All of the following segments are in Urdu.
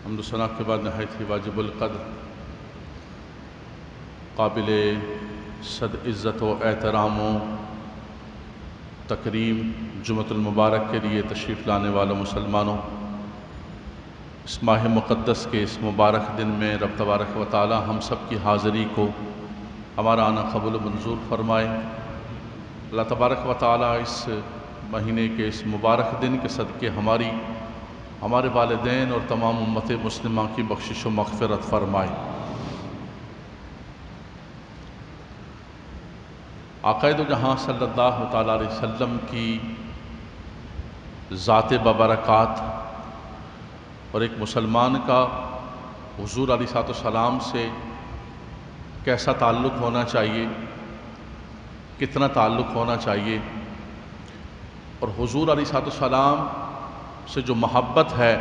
حمد و ثنا کے بعد نہایت ہی واجب القدر قابل صد عزت و احترام و تکریم جمعۃ المبارک کے لیے تشریف لانے والوں مسلمانوں، اس ماہ مقدس کے اس مبارک دن میں رب تبارک و تعالی ہم سب کی حاضری کو ہمارا آنا قبول و منظور فرمائے۔ اللہ تبارک و تعالی اس مہینے کے اس مبارک دن کے صدقے ہمارے والدین اور تمام امت مسلمہ کی بخشش و مغفرت فرمائے۔ آقائے دو جہاں صلی اللہ تعالیٰ علیہ وسلم کی ذات ببرکات اور ایک مسلمان کا حضور علیہ السلام سے کیسا تعلق ہونا چاہیے، کتنا تعلق ہونا چاہیے، اور حضور علیہ السلام سے جو محبت ہے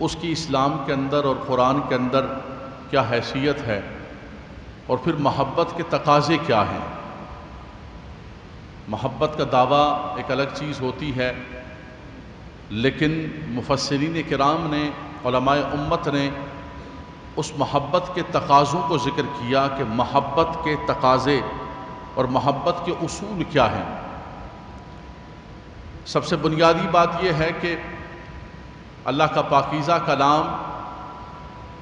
اس کی اسلام کے اندر اور قرآن کے اندر کیا حیثیت ہے، اور پھر محبت کے تقاضے کیا ہیں۔ محبت کا دعویٰ ایک الگ چیز ہوتی ہے، لیکن مفسرین کرام نے، علماء امت نے اس محبت کے تقاضوں کو ذکر کیا کہ محبت کے تقاضے اور محبت کے اصول کیا ہیں۔ سب سے بنیادی بات یہ ہے کہ اللہ کا پاکیزہ کلام،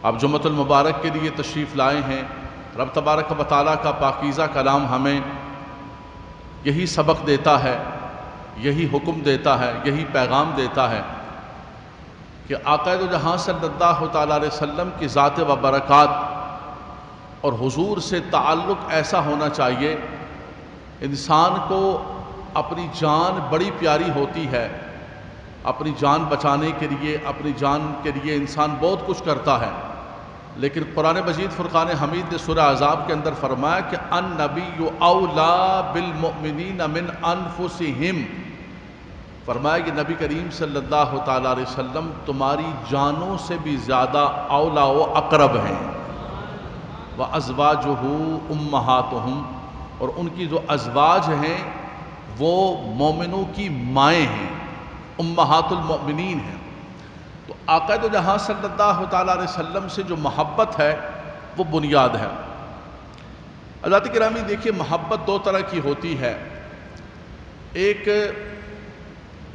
آپ جمعۃ المبارک کے لیے تشریف لائے ہیں، رب تبارک و تعالیٰ کا پاکیزہ کلام ہمیں یہی سبق دیتا ہے، یہی حکم دیتا ہے، یہی پیغام دیتا ہے کہ آقا دو جہاں صلی اللہ تعالیٰ علیہ وسلم کی ذات و برکات اور حضور سے تعلق ایسا ہونا چاہیے۔ انسان کو اپنی جان بڑی پیاری ہوتی ہے، اپنی جان بچانے کے لیے، اپنی جان کے لیے انسان بہت کچھ کرتا ہے، لیکن قرآن مجید فرقان حمید نے سورہ احزاب کے اندر فرمایا کہ النبی اولا بالمؤمنین من انفسہم، فرمایا کہ نبی کریم صلی اللہ تعالیٰ علیہ وسلم تمہاری جانوں سے بھی زیادہ اولا و اقرب ہیں۔ وازواجہ امہاتہم، اور ان کی جو ازواج ہیں وہ مومنوں کی مائیں ہیں، امہات المؤمنین ہیں۔ تو آقا دو جہاں صلی اللہ تعالیٰ علیہ وسلم سے جو محبت ہے وہ بنیاد ہے۔ حضرات گرامی دیکھیے، محبت دو طرح کی ہوتی ہے، ایک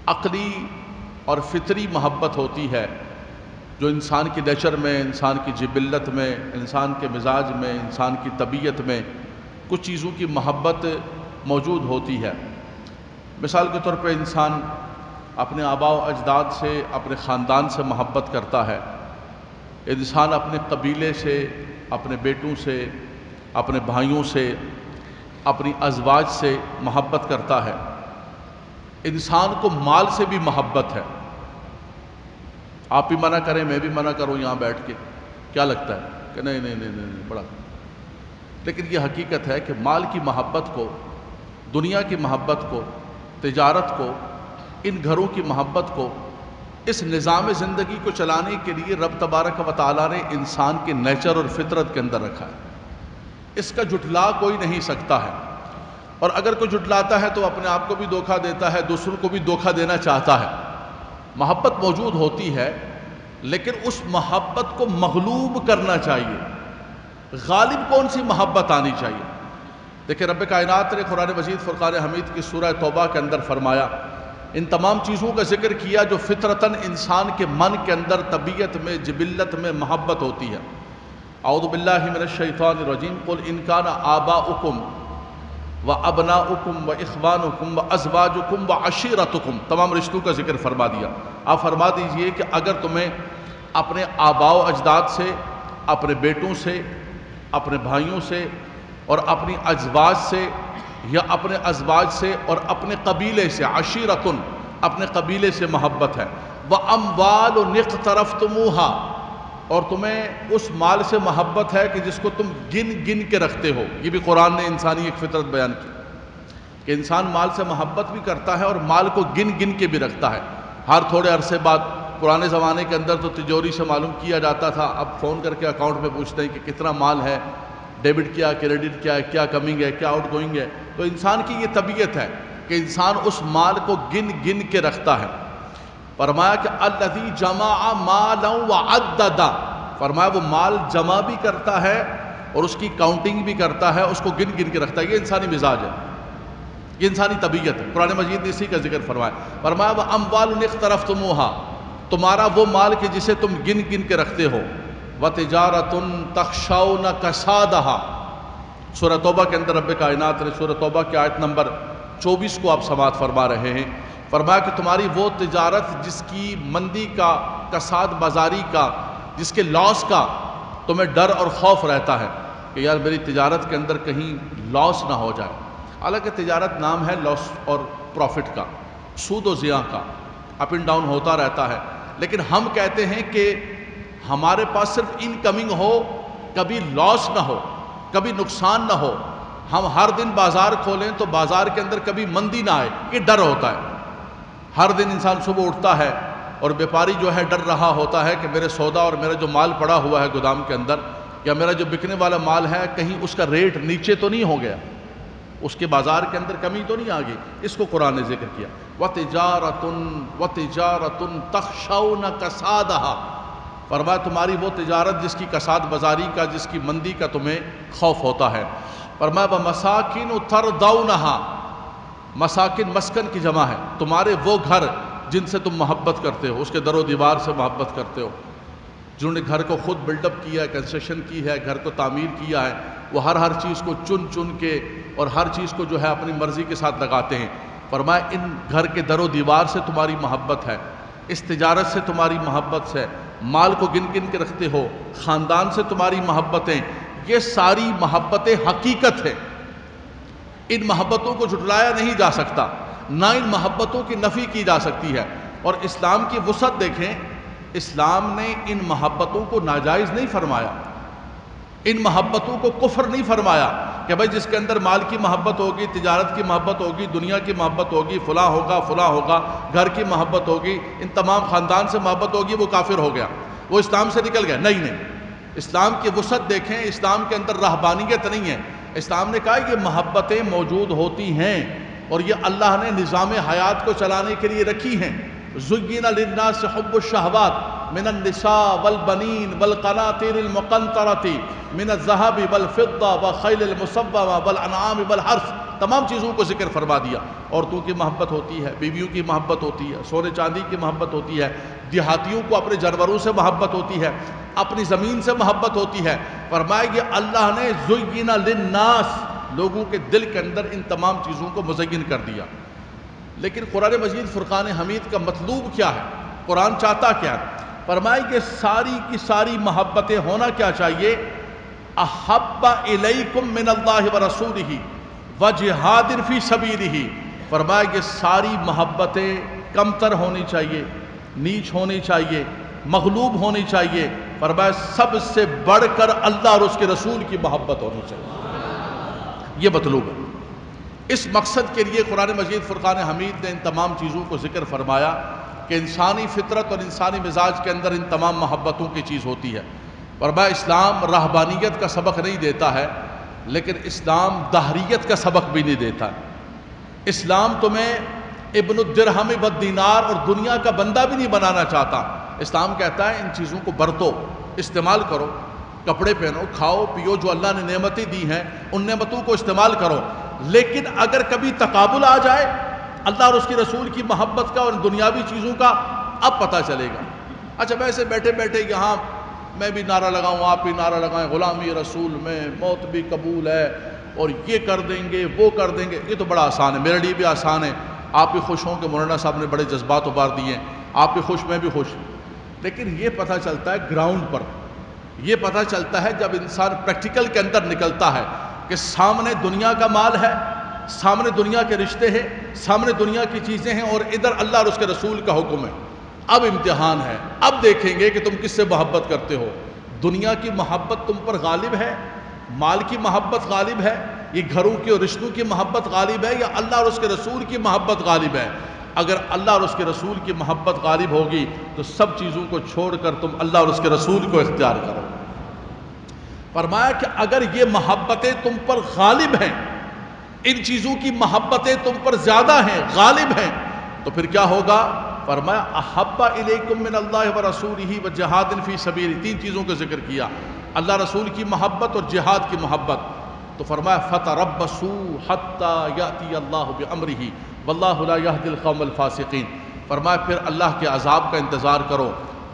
عقلی اور فطری محبت ہوتی ہے جو انسان کی نیچر میں، انسان کی جبلت میں، انسان کے مزاج میں، انسان کی طبیعت میں کچھ چیزوں کی محبت موجود ہوتی ہے۔ مثال کے طور پہ انسان اپنے آباء و اجداد سے، اپنے خاندان سے محبت کرتا ہے، انسان اپنے قبیلے سے، اپنے بیٹوں سے، اپنے بھائیوں سے، اپنی ازواج سے محبت کرتا ہے۔ انسان کو مال سے بھی محبت ہے۔ آپ بھی منع کریں، میں بھی منع کروں یہاں بیٹھ کے، کیا لگتا ہے کہ نہیں بڑا، لیکن یہ حقیقت ہے کہ مال کی محبت کو، دنیا کی محبت کو، تجارت کو، ان گھروں کی محبت کو، اس نظام زندگی کو چلانے کے لیے رب تبارک و تعالیٰ نے انسان کے نیچر اور فطرت کے اندر رکھا ہے۔ اس کا جھٹلا کوئی نہیں سکتا ہے، اور اگر کوئی جھٹلاتا ہے تو اپنے آپ کو بھی دھوکہ دیتا ہے، دوسروں کو بھی دھوکہ دینا چاہتا ہے۔ محبت موجود ہوتی ہے، لیکن اس محبت کو مغلوب کرنا چاہیے۔ غالب کون سی محبت آنی چاہیے؟ دیکھیں، رب کائنات نے قرآن مجید فرقان حمید کی سورہ توبہ کے اندر فرمایا، ان تمام چیزوں کا ذکر کیا جو فطرتاً انسان کے من کے اندر، طبیعت میں، جبلت میں محبت ہوتی ہے۔ اعوذ باللہ من الشیطان الرجیم، قل ان کان آباؤکم وابناؤکم واخوانکم وازواجکم وعشیرتکم، تمام رشتوں کا ذکر فرما دیا۔ آپ فرما دیجئے کہ اگر تمہیں اپنے آباء و اجداد سے، اپنے بیٹوں سے، اپنے بھائیوں سے اور اپنی ازواج سے، یا اپنے ازواج سے اور اپنے قبیلے سے، عشیرتن، اپنے قبیلے سے محبت ہے، وَأَمْوَالٌ اقْتَرَفْتُمُوهَا، اور تمہیں اس مال سے محبت ہے کہ جس کو تم گن گن کے رکھتے ہو۔ یہ بھی قرآن نے انسانی ایک فطرت بیان کی کہ انسان مال سے محبت بھی کرتا ہے اور مال کو گن گن کے بھی رکھتا ہے۔ ہر تھوڑے عرصے بعد، پرانے زمانے کے اندر تو تجوری سے معلوم کیا جاتا تھا، اب فون کر کے اکاؤنٹ میں پوچھتے ہیں کہ کتنا مال ہے، ڈیبٹ کیا، کریڈٹ کیا ہے، کیا کمنگ ہے، کیا آؤٹ گوئنگ ہے۔ تو انسان کی یہ طبیعت ہے کہ انسان اس مال کو گن گن کے رکھتا ہے۔ فرمایا کہ الذی جمع مالا وعددا، فرمایا وہ مال جمع بھی کرتا ہے اور اس کی کاؤنٹنگ بھی کرتا ہے، اس کو گن گن کے رکھتا ہے۔ یہ انسانی مزاج ہے، یہ انسانی طبیعت ہے۔ قرآن مجید نے اسی کا ذکر فرمایا۔ فرمایا وَأَمْوَالٌ اقْتَرَفْتُمُوهَا، تمہارا وہ مال کہ جسے تم گن گن کے رکھتے ہو، وَتِجَارَةٌ تَخْشَوْنَ كَسَادَهَا، سورہ توبہ کے اندر رب کائنات نے سورہ توبہ کی آیت نمبر 24 کو آپ سماعت فرما رہے ہیں۔ فرمایا کہ تمہاری وہ تجارت جس کی مندی کا، کساد بازاری کا، جس کے لاس کا تمہیں ڈر اور خوف رہتا ہے کہ یار میری تجارت کے اندر کہیں لاس نہ ہو جائے۔ حالانکہ تجارت نام ہے لاس اور پروفٹ کا، سود و زیاں کا، اپ اینڈ ڈاؤن ہوتا رہتا ہے، لیکن ہم کہتے ہیں کہ ہمارے پاس صرف انکمنگ ہو، کبھی لاس نہ ہو، کبھی نقصان نہ ہو۔ ہم ہر دن بازار کھولیں تو بازار کے اندر کبھی مندی نہ آئے، یہ ڈر ہوتا ہے۔ ہر دن انسان صبح اٹھتا ہے اور بیپاری جو ہے ڈر رہا ہوتا ہے کہ میرے سودا اور میرا جو مال پڑا ہوا ہے گودام کے اندر، یا میرا جو بکنے والا مال ہے کہیں اس کا ریٹ نیچے تو نہیں ہو گیا، اس کے بازار کے اندر کمی تو نہیں آ گئی۔ اس کو قرآن نے ذکر کیا، وَتِجَارَةٌ تَخْشَوْنَ كَسَادَهَا، فرمایا تمہاری وہ تجارت جس کی کساد بازاری کا، جس کی مندی کا تمہیں خوف ہوتا ہے۔ فرمایا وَمَسَاكِنُ تَرْضَوْنَهَا، مساکن مسکن کی جمع ہے، تمہارے وہ گھر جن سے تم محبت کرتے ہو، اس کے در و دیوار سے محبت کرتے ہو، جنہوں نے گھر کو خود بلڈ اپ کیا ہے، کنسٹرکشن کی ہے، گھر کو تعمیر کیا ہے، وہ ہر چیز کو چن چن کے اور ہر چیز کو جو ہے اپنی مرضی کے ساتھ لگاتے ہیں۔ فرمایا ان گھر کے در و دیوار سے تمہاری محبت ہے، اس تجارت سے تمہاری محبت ہے، مال کو گن گن کے رکھتے ہو، خاندان سے تمہاری محبتیں، یہ ساری محبتیں حقیقت ہیں۔ ان محبتوں کو جھٹلایا نہیں جا سکتا، نہ ان محبتوں کی نفی کی جا سکتی ہے۔ اور اسلام کی وسعت دیکھیں، اسلام نے ان محبتوں کو ناجائز نہیں فرمایا، ان محبتوں کو کفر نہیں فرمایا کہ بھائی جس کے اندر مال کی محبت ہوگی، تجارت کی محبت ہوگی، دنیا کی محبت ہوگی، فلاں ہوگا، گھر کی محبت ہوگی، ان تمام خاندان سے محبت ہوگی، وہ کافر ہو گیا، وہ اسلام سے نکل گیا۔ نہیں، اسلام کی وسعت دیکھیں، اسلام کے اندر رہبانیت نہیں ہے۔ اسلام نے کہا یہ محبتیں موجود ہوتی ہیں اور یہ اللہ نے نظام حیات کو چلانے کے لیے رکھی ہیں۔ زُيِّنَ لِلنَّاسِ حُبُّ الشَّهَوَاتِ مِنَ النِّسَاءِ وَالْبَنِينَ وَالْقَنَاطِيرِ الْمُقَنطَرَةِ مِنَ الذَّهَبِ وَالْفِضَّةِ وَالْخَيْلِ الْمُسَوَّمَةِ وَالْأَنْعَامِ وَالْحَرْثِ، تمام چیزوں کو ذکر فرما دیا۔ عورتوں کی محبت ہوتی ہے، بیویوں کی محبت ہوتی ہے، سونے چاندی کی محبت ہوتی ہے، دیہاتیوں کو اپنے جانوروں سے محبت ہوتی ہے، اپنی زمین سے محبت ہوتی ہے۔ فرمایا کہ اللہ نے زُيِّنَ لِلنَّاسِ، لوگوں کے دل کے اندر ان تمام چیزوں کو مزین کر دیا۔ لیکن قرآن مجید فرقان حمید کا مطلوب کیا ہے؟ قرآن چاہتا کیا ہے؟ فرمایا کہ ساری کی ساری محبتیں ہونا کیا چاہیے؟ احب الیکم من اللہ ورسولہ وجہاد فی سبیلہ، فرمایا کہ ساری محبتیں کمتر ہونی چاہیے، نیچ ہونی چاہیے، مغلوب ہونی چاہیے۔ فرمایا سب سے بڑھ کر اللہ اور اس کے رسول کی محبت ہونی چاہیے، یہ مطلوب ہے۔ اس مقصد کے لیے قرآن مجید فرقان حمید نے ان تمام چیزوں کو ذکر فرمایا کہ انسانی فطرت اور انسانی مزاج کے اندر ان تمام محبتوں کی چیز ہوتی ہے۔ فرمایا اسلام رہبانیت کا سبق نہیں دیتا ہے، لیکن اسلام دہریت کا سبق بھی نہیں دیتا ہے۔ اسلام تمہیں ابن الدرہم والدینار اور دنیا کا بندہ بھی نہیں بنانا چاہتا۔ اسلام کہتا ہے ان چیزوں کو برتو، استعمال کرو، کپڑے پہنو، کھاؤ پیو، جو اللہ نے نعمتیں دی ہیں ان نعمتوں کو استعمال کرو، لیکن اگر کبھی تقابل آ جائے اللہ اور اس کی رسول کی محبت کا اور دنیاوی چیزوں کا، اب پتہ چلے گا۔ اچھا ویسے بیٹھے بیٹھے یہاں میں بھی نعرہ لگاؤں، آپ بھی نعرہ لگائیں، غلامی رسول میں، موت بھی قبول ہے، اور یہ کر دیں گے وہ کر دیں گے، یہ تو بڑا آسان ہے، میرے لیے بھی آسان ہے۔ آپ بھی خوش ہوں کہ مولانا صاحب نے بڑے جذبات ابار دیے ہیں، آپ بھی خوش، میں بھی خوش۔ لیکن یہ پتہ چلتا ہے گراؤنڈ پر، یہ پتہ چلتا ہے جب انسان پریکٹیکل کے اندر نکلتا ہے کہ سامنے دنیا کا مال ہے، سامنے دنیا کے رشتے ہیں، سامنے دنیا کی چیزیں ہیں، اور ادھر اللہ اور اس کے رسول کا حکم ہے۔ اب امتحان ہے، اب دیکھیں گے کہ تم کس سے محبت کرتے ہو۔ دنیا کی محبت تم پر غالب ہے، مال کی محبت غالب ہے، یہ گھروں کی اور رشتوں کی محبت غالب ہے، یا اللہ اور اس کے رسول کی محبت غالب ہے؟ اگر اللہ اور اس کے رسول کی محبت غالب ہوگی تو سب چیزوں کو چھوڑ کر تم اللہ اور اس کے رسول کو اختیار کرو۔ فرمایا کہ اگر یہ محبتیں تم پر غالب ہیں، ان چیزوں کی محبتیں تم پر زیادہ ہیں، غالب ہیں، تو پھر کیا ہوگا؟ فرمایا احب الیکم من اللہ و رسولہ و جہاد فی سبیلہ، 3 چیزوں کا ذکر کیا، اللہ رسول کی محبت اور جہاد کی محبت. تو فرمایا فتربصوا حتی یأتی اللہ بامرہ واللہ لا یہدی القوم الفاسقین. فرمایا پھر اللہ کے عذاب کا انتظار کرو.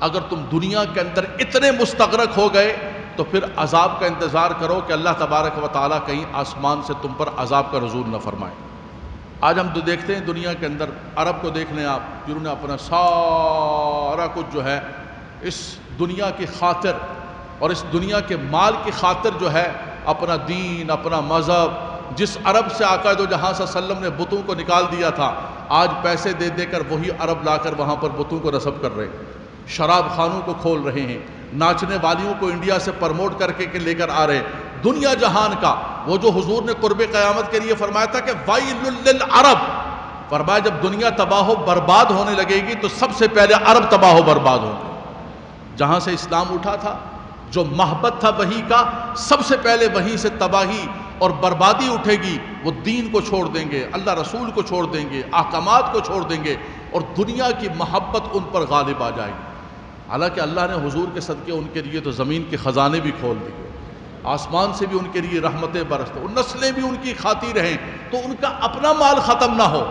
اگر تم دنیا کے اندر اتنے مستغرق ہو گئے تو پھر عذاب کا انتظار کرو کہ اللہ تبارک و تعالیٰ کہیں آسمان سے تم پر عذاب کا نزول نہ فرمائے. آج ہم تو دیکھتے ہیں دنیا کے اندر، عرب کو دیکھ لیں آپ، جنہوں نے اپنا سارا کچھ جو ہے اس دنیا کی خاطر اور اس دنیا کے مال کی خاطر جو ہے اپنا دین، اپنا مذہب، جس عرب سے آقا دو جہاں صلی اللہ علیہ وسلم نے بتوں کو نکال دیا تھا، آج پیسے دے دے کر وہی عرب لا کر وہاں پر بتوں کو نصب کر رہے ہیں، شراب خانوں کو کھول رہے ہیں، ناچنے والیوں کو انڈیا سے پرموٹ کر کے لے کر آ رہے ہیں. دنیا جہان کا وہ جو حضور نے قرب قیامت کے لیے فرمایا تھا کہ وَيْلٌ لِّلْعَرَبِ، فرمایا جب دنیا تباہ و برباد ہونے لگے گی تو سب سے پہلے عرب تباہ و برباد ہوں گے. جہاں سے اسلام اٹھا تھا، جو محبت تھا وہی کا، سب سے پہلے وہیں سے تباہی اور بربادی اٹھے گی. وہ دین کو چھوڑ دیں گے، اللہ رسول کو چھوڑ دیں گے، احکامات کو چھوڑ دیں گے اور دنیا کی محبت ان پر غالب آ جائے گی. حالانکہ اللہ نے حضور کے صدقے ان کے لیے تو زمین کے خزانے بھی کھول دیے، آسمان سے بھی ان کے لیے رحمتیں برستے، اور نسلیں بھی ان کی کھاتی رہیں تو ان کا اپنا مال ختم نہ ہو،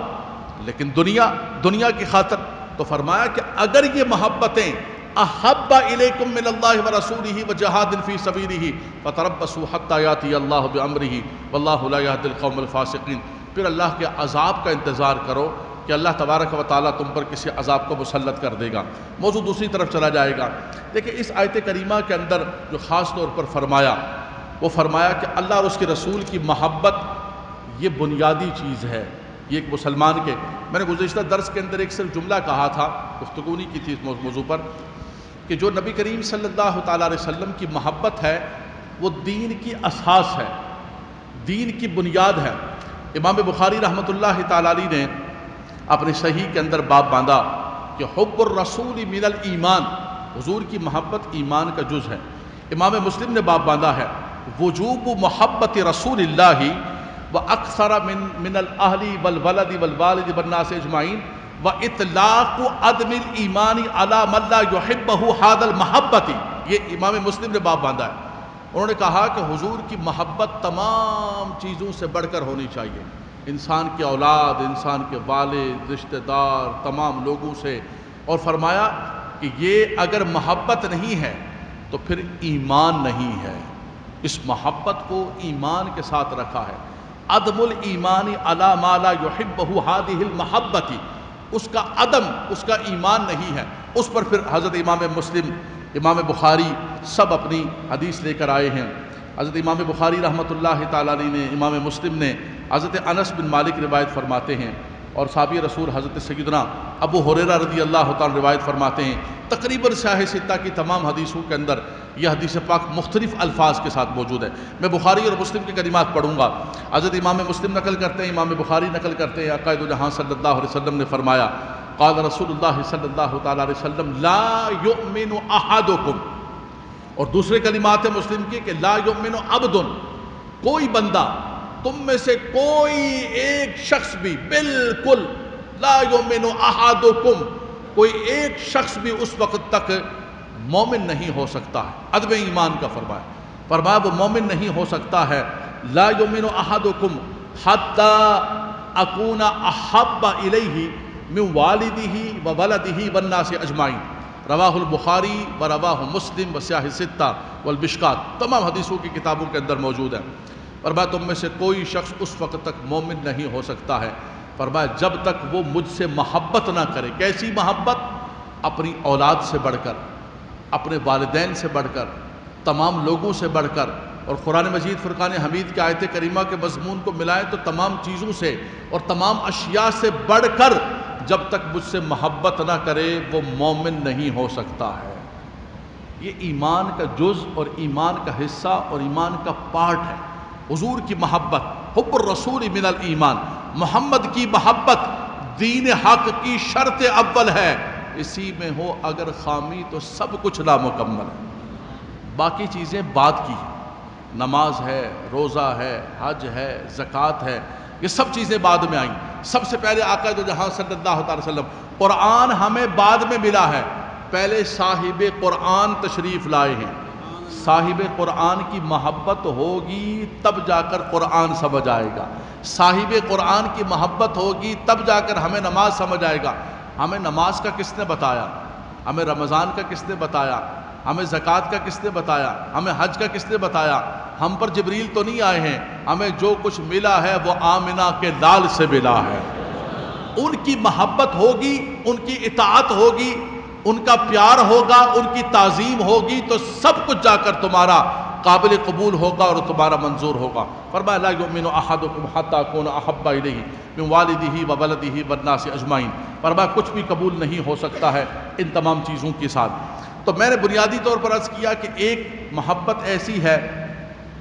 لیکن دنیا کی خاطر. تو فرمایا کہ اگر یہ محبتیں احب الیکم من اللہ ورسولہ وجہاد فی سبیلہ فتربصوا حتی یاتی اللہ بامرہ واللہ لا یہدی القوم الفاسقین، پھر اللہ کے عذاب کا انتظار کرو کہ اللہ تبارک و تعالیٰ تم پر کسی عذاب کو مسلط کر دے گا. موضوع دوسری طرف چلا جائے گا. دیکھیں اس آیت کریمہ کے اندر جو خاص طور پر فرمایا، وہ فرمایا کہ اللہ اور اس کے رسول کی محبت یہ بنیادی چیز ہے. یہ ایک مسلمان کے، میں نے گزشتہ درس کے اندر ایک صرف جملہ کہا تھا، گفتگو نہیں کی تھی اس موضوع پر، کہ جو نبی کریم صلی اللہ تعالیٰ علیہ وسلم کی محبت ہے وہ دین کی اساس ہے، دین کی بنیاد ہے. امام بخاری رحمۃ اللہ تعالیٰ علیہ نے اپنے صحیح کے اندر باب باندھا کہ حب الرسول من الایمان، حضور کی محبت ایمان کا جز ہے. امام مسلم نے باب باندھا ہے وجوب محبت رسول اللہ واکثر من الاہل والولد والوالد والناس اجمعین واطلاق عدم الایمان علی من لا یحبہ ھذا المحبت. یہ امام مسلم نے باب باندھا ہے. انہوں نے کہا کہ حضور کی محبت تمام چیزوں سے بڑھ کر ہونی چاہیے، انسان کی اولاد، انسان کے والد، رشتہ دار، تمام لوگوں سے. اور فرمایا کہ یہ اگر محبت نہیں ہے تو پھر ایمان نہیں ہے. اس محبت کو ایمان کے ساتھ رکھا ہے. عدم الایمان علی ما لا یحبہ ھذہ المحبت، اس کا عدم، اس کا ایمان نہیں ہے. اس پر پھر حضرت امام مسلم، امام بخاری سب اپنی حدیث لے کر آئے ہیں. حضرت امام بخاری رحمۃ اللہ تعالیٰ علیہ نے، امام مسلم نے حضرت انس بن مالک روایت فرماتے ہیں، اور صحابی رسول حضرت سیدنا ابو ہریرہ رضی اللہ تعالیٰ روایت فرماتے ہیں. تقریباً سیاہ ستہ کی تمام حدیثوں کے اندر یہ حدیث پاک مختلف الفاظ کے ساتھ موجود ہے. میں بخاری اور مسلم کی کلمات پڑھوں گا. حضرت امام مسلم نقل کرتے ہیں، امام بخاری نقل کرتے ہیں، آقا دو جہاں صلی اللہ علیہ وسلم نے فرمایا قال رسول اللہ صلی اللہ تعالیٰ علیہ وسلم لا یؤمن احدکم، اور دوسرے کلمات مسلم کی کہ لا یؤمن عبد، کوئی بندہ، تم میں سے کوئی ایک شخص بھی، بالکل لا یؤمن احدکم، کوئی ایک شخص بھی اس وقت تک مومن نہیں ہو سکتا ہے. عدم ایمان کا فرمایا وہ مومن نہیں ہو سکتا ہے. لا یؤمن احدکم حتی اکون احب الیہ من والدہ وولدہ والناس اجمعین. رواہ البخاری و رواہ مسلم و سیاہ ستہ والمشکات، تمام حدیثوں کی کتابوں کے اندر موجود ہے. فرمایا تم میں سے کوئی شخص اس وقت تک مومن نہیں ہو سکتا ہے، فرمایا جب تک وہ مجھ سے محبت نہ کرے. کیسی محبت؟ اپنی اولاد سے بڑھ کر، اپنے والدین سے بڑھ کر، تمام لوگوں سے بڑھ کر. اور قرآن مجید فرقان حمید کی آیت کریمہ کے مضمون کو ملائیں تو تمام چیزوں سے اور تمام اشیاء سے بڑھ کر جب تک مجھ سے محبت نہ کرے وہ مومن نہیں ہو سکتا ہے. یہ ایمان کا جز اور ایمان کا حصہ اور ایمان کا پارٹ ہے. حضور کی محبت، حب الرسول من الایمان، محمد کی محبت دین حق کی شرط اول ہے. اسی میں ہو اگر خامی تو سب کچھ نامکمل ہے. باقی چیزیں بعد کی ہیں، نماز ہے، روزہ ہے، حج ہے، زکوٰۃ ہے، یہ سب چیزیں بعد میں آئیں. سب سے پہلے آقا دو جہاں صلی اللہ علیہ وسلم. قرآن ہمیں بعد میں ملا ہے، پہلے صاحب قرآن تشریف لائے ہیں. صاحب قرآن کی محبت ہوگی تب جا کر قرآن سمجھ آئے گا. صاحب قرآن کی محبت ہوگی تب جا کر ہمیں نماز سمجھ آئے گا. ہمیں نماز کا کس نے بتایا؟ ہمیں رمضان کا کس نے بتایا؟ ہمیں زکوٰۃ کا کس نے بتایا؟ ہمیں حج کا کس نے بتایا؟ ہم پر جبریل تو نہیں آئے ہیں. ہمیں جو کچھ ملا ہے وہ آمنہ کے لال سے ملا ہے. ان کی محبت ہوگی، ان کی اطاعت ہوگی، ان کا پیار ہوگا، ان کی تعظیم ہوگی تو سب کچھ جا کر تمہارا قابل قبول ہوگا اور تمہارا منظور ہوگا. فرمایا لا یؤمن احدکم حتی اکون احب الیہ من والدہ وولدہ والناس اجمعین. فرمایا کچھ بھی قبول نہیں ہو سکتا ہے ان تمام چیزوں کے ساتھ. تو میں نے بنیادی طور پر عرض کیا کہ ایک محبت ایسی ہے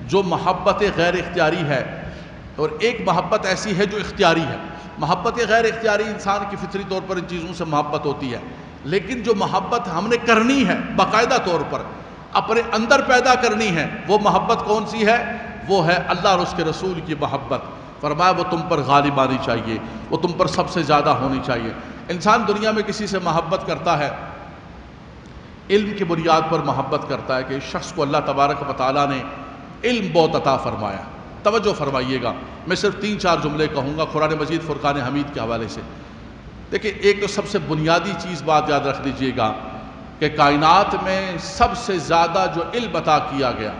جو محبت غیر اختیاری ہے، اور ایک محبت ایسی ہے جو اختیاری ہے. محبت غیر اختیاری انسان کی فطری طور پر ان چیزوں سے محبت ہوتی ہے، لیکن جو محبت ہم نے کرنی ہے باقاعدہ طور پر اپنے اندر پیدا کرنی ہے، وہ محبت کون سی ہے؟ وہ ہے اللہ اور اس کے رسول کی محبت. فرمایا وہ تم پر غالب آنی چاہیے، وہ تم پر سب سے زیادہ ہونی چاہیے. انسان دنیا میں کسی سے محبت کرتا ہے، علم کی بنیاد پر محبت کرتا ہے کہ اس شخص کو اللہ تبارک و تعالیٰ نے علم بہت عطا فرمایا. توجہ فرمائیے گا، میں صرف 3-4 جملے کہوں گا قرآن مجید فرقان حمید کے حوالے سے. دیکھیں ایک تو سب سے بنیادی چیز بات یاد رکھ لیجئے گا کہ کائنات میں سب سے زیادہ جو علم عطا کیا گیا،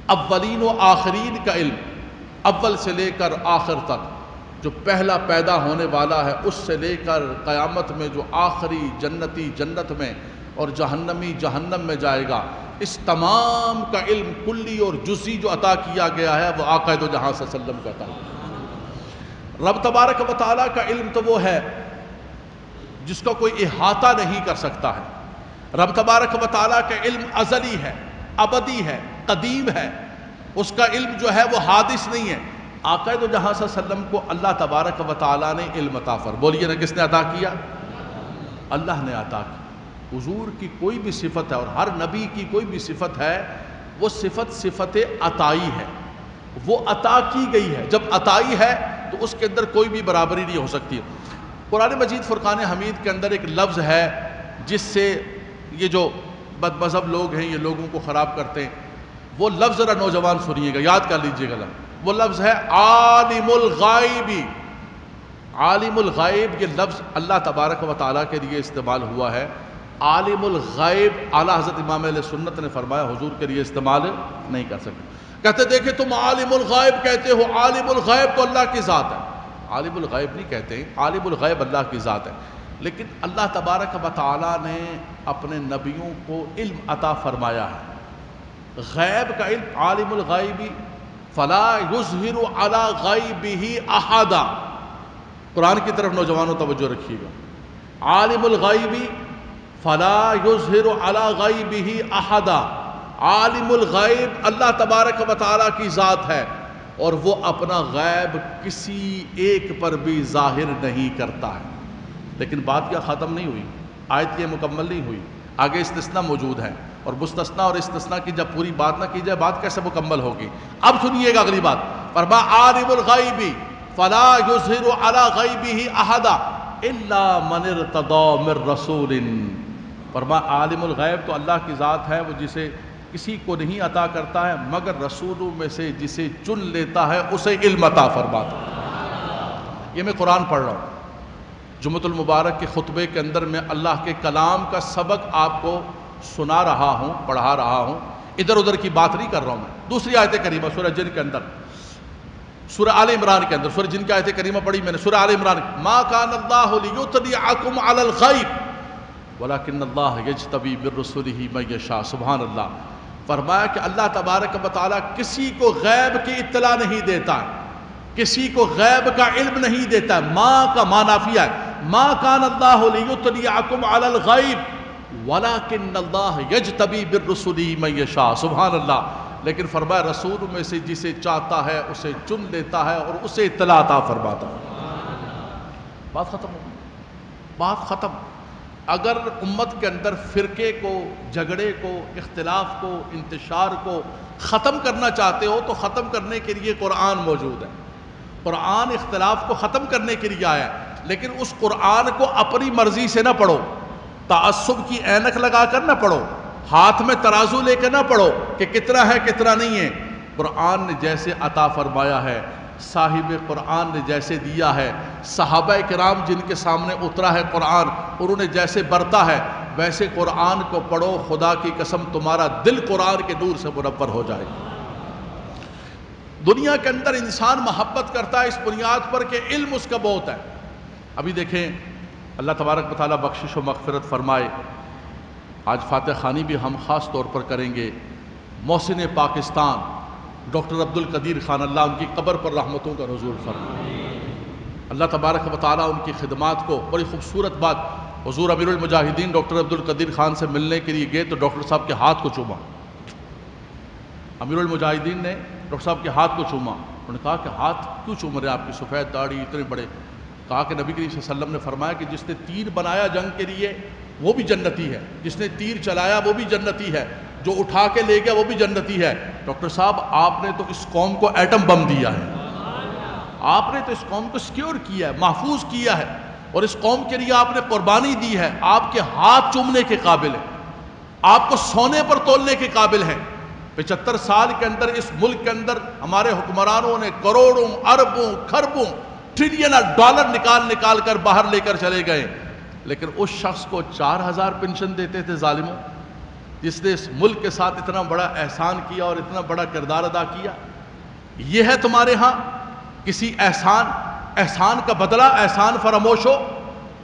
اولین و آخرین کا علم، اول سے لے کر آخر تک، جو پہلا پیدا ہونے والا ہے اس سے لے کر قیامت میں جو آخری جنتی جنت میں اور جہنمی جہنم میں جائے گا، اس تمام کا علم کلی اور جزئی جو عطا کیا گیا ہے وہ آقا دو جہاں صلی اللہ علیہ وسلم کا عطا ہے. رب تبارک و تعالیٰ کا علم تو وہ ہے جس کا کوئی احاطہ نہیں کر سکتا ہے. رب تبارک و تعالیٰ کا علم ازلی ہے، ابدی ہے، قدیم ہے. اس کا علم جو ہے وہ حادث نہیں ہے. آقا دو جہاں صلی اللہ علیہ وسلم کو اللہ تبارک و تعالیٰ نے علم عطا بولیے نا کس نے عطا کیا؟ اللہ نے عطا کیا. حضور کی کوئی بھی صفت ہے اور ہر نبی کی کوئی بھی صفت ہے، وہ صفت عطائی ہے، وہ عطا کی گئی ہے. جب عطائی ہے تو اس کے اندر کوئی بھی برابری نہیں ہو سکتی. قرآن مجید فرقان حمید کے اندر ایک لفظ ہے جس سے یہ جو بد مذہب لوگ ہیں یہ لوگوں کو خراب کرتے ہیں. وہ لفظ ذرا نوجوان سنیے گا، یاد کر لیجئے گا. وہ لفظ ہے عالم الغائب. عالم الغائب یہ لفظ اللہ تبارک و تعالیٰ کے لیے استعمال ہوا ہے. عالم الغیب اعلیٰ حضرت امام اہل سنت نے فرمایا حضور کے لیے استعمال نہیں کر سکتے. کہتے دیکھیں تم عالم الغیب کہتے ہو، عالم الغیب تو اللہ کی ذات ہے. عالم الغیب نہیں کہتے ہیں، عالم الغیب اللہ کی ذات ہے. لیکن اللہ تبارک و تعالیٰ نے اپنے نبیوں کو علم عطا فرمایا ہے، غیب کا علم. عالم الغیب فلا یظہر علی غیبہ احدا. قرآن کی طرف نوجوانوں توجہ رکھیے گا. عالم الغیب فلا یظہر علی غیبہ احدا. عالم الغیب اللہ تبارک و تعالیٰ کی ذات ہے اور وہ اپنا غیب کسی ایک پر بھی ظاہر نہیں کرتا ہے. لیکن بات کیا ختم نہیں ہوئی، آیت یہ مکمل نہیں ہوئی، آگے استثناء موجود ہے. اور مستثنیٰ اور استثناء کی جب پوری بات نہ کی جائے بات کیسے مکمل ہوگی؟ اب سنیے گا اگلی بات. فرمایا عالم الغیب فلا یظہر علی غیبہ احدا الا من ارتضی من رسول. فرمایا عالم الغیب تو اللہ کی ذات ہے، وہ جسے کسی کو نہیں عطا کرتا ہے مگر رسولوں میں سے جسے چن لیتا ہے اسے علم عطا فرماتا ہے. یہ میں قرآن پڑھ رہا ہوں. جمعۃ المبارک کے خطبے کے اندر میں اللہ کے کلام کا سبق آپ کو سنا رہا ہوں، پڑھا رہا ہوں، ادھر ادھر کی بات نہیں کر رہا ہوں. میں دوسری آیت کریمہ سورہ جن کے اندر، سورہ آل عمران کے اندر، سورہ جن کی آیت کریمہ پڑھی میں نے، سورہ آل عمران، ما کان اللہ لیطلعکم علی الغیب ولکن اللہ یجتبی برسلہ من یشاء. سبحان اللہ. فرمایا کہ اللہ تبارک و تعالیٰ کسی کو غیب کی اطلاع نہیں دیتا ہے، کسی کو غیب کا علم نہیں دیتا ہے. ما کا ما نافیہ ہے. ما کان اللہ لیطلعکم علی الغیب ولکن اللہ یجتبی بالرسل من یشاء. سبحان اللہ. لیکن فرمایا رسول میں سے جسے چاہتا ہے اسے چن لیتا ہے اور اسے اطلاع عطا فرماتا ہے. بات ختم ہو گئی، بات ختم. اگر امت کے اندر فرقے کو، جھگڑے کو، اختلاف کو، انتشار کو ختم کرنا چاہتے ہو تو ختم کرنے کے لیے قرآن موجود ہے. قرآن اختلاف کو ختم کرنے کے لیے آیا ہے، لیکن اس قرآن کو اپنی مرضی سے نہ پڑھو، تعصب کی اینک لگا کر نہ پڑھو، ہاتھ میں ترازو لے کے نہ پڑھو کہ کتنا ہے کتنا نہیں ہے۔ قرآن نے جیسے عطا فرمایا ہے، صاحب قرآن نے جیسے دیا ہے، صحابہ کرام جن کے سامنے اترا ہے قرآن، انہوں نے جیسے برتا ہے ویسے قرآن کو پڑھو، خدا کی قسم تمہارا دل قرآن کے نور سے منور ہو جائے گا۔ دنیا کے اندر انسان محبت کرتا ہے اس بنیاد پر کہ علم اس کا بہت ہے۔ ابھی دیکھیں اللہ تبارک و تعالیٰ بخشش و مغفرت فرمائے، آج فاتح خوانی بھی ہم خاص طور پر کریں گے۔ محسن پاکستان ڈاکٹر عبد القدیر خان، اللہ ان کی قبر پر رحمتوں کا نزول فرمائے۔ اللہ تبارک و تعالیٰ ان کی خدمات کو، بڑی خوبصورت بات، حضور امیر المجاہدین ڈاکٹر عبد القدیر خان سے ملنے کے لیے گئے تو ڈاکٹر صاحب کے ہاتھ کو چوما۔ امیر المجاہدین نے ڈاکٹر صاحب کے ہاتھ کو چوما، انہوں نے کہا کہ ہاتھ کیوں چوم رہے ہیں، آپ کی سفید داڑھی اتنے بڑے؟ کہا کہ نبی کریم صلی اللہ علیہ وسلم نے فرمایا کہ جس نے تیر بنایا جنگ کے لیے وہ بھی جنتی ہے، جس نے تیر چلایا وہ بھی جنتی ہے، جو اٹھا کے لے گیا وہ بھی جنتی ہے۔ ڈاکٹر صاحب آپ نے تو اس قوم کو ایٹم بم دیا ہے، آپ نے تو اس قوم کو سیکیور کیا ہے، محفوظ کیا ہے، اور اس قوم کے لیے آپ نے قربانی دی ہے، آپ کے ہاتھ چومنے کے قابل ہے، آپ کو سونے پر تولنے کے قابل ہیں۔ 75 سال کے اندر اس ملک کے اندر ہمارے حکمرانوں نے کروڑوں اربوں خربوں ٹریلین ڈالر نکال کر باہر لے کر چلے گئے، لیکن اس شخص کو 4000 پنشن دیتے تھے ظالموں، جس نے اس ملک کے ساتھ اتنا بڑا احسان کیا اور اتنا بڑا کردار ادا کیا۔ یہ ہے تمہارے ہاں کسی احسان کا بدلہ، احسان فراموش ہو؟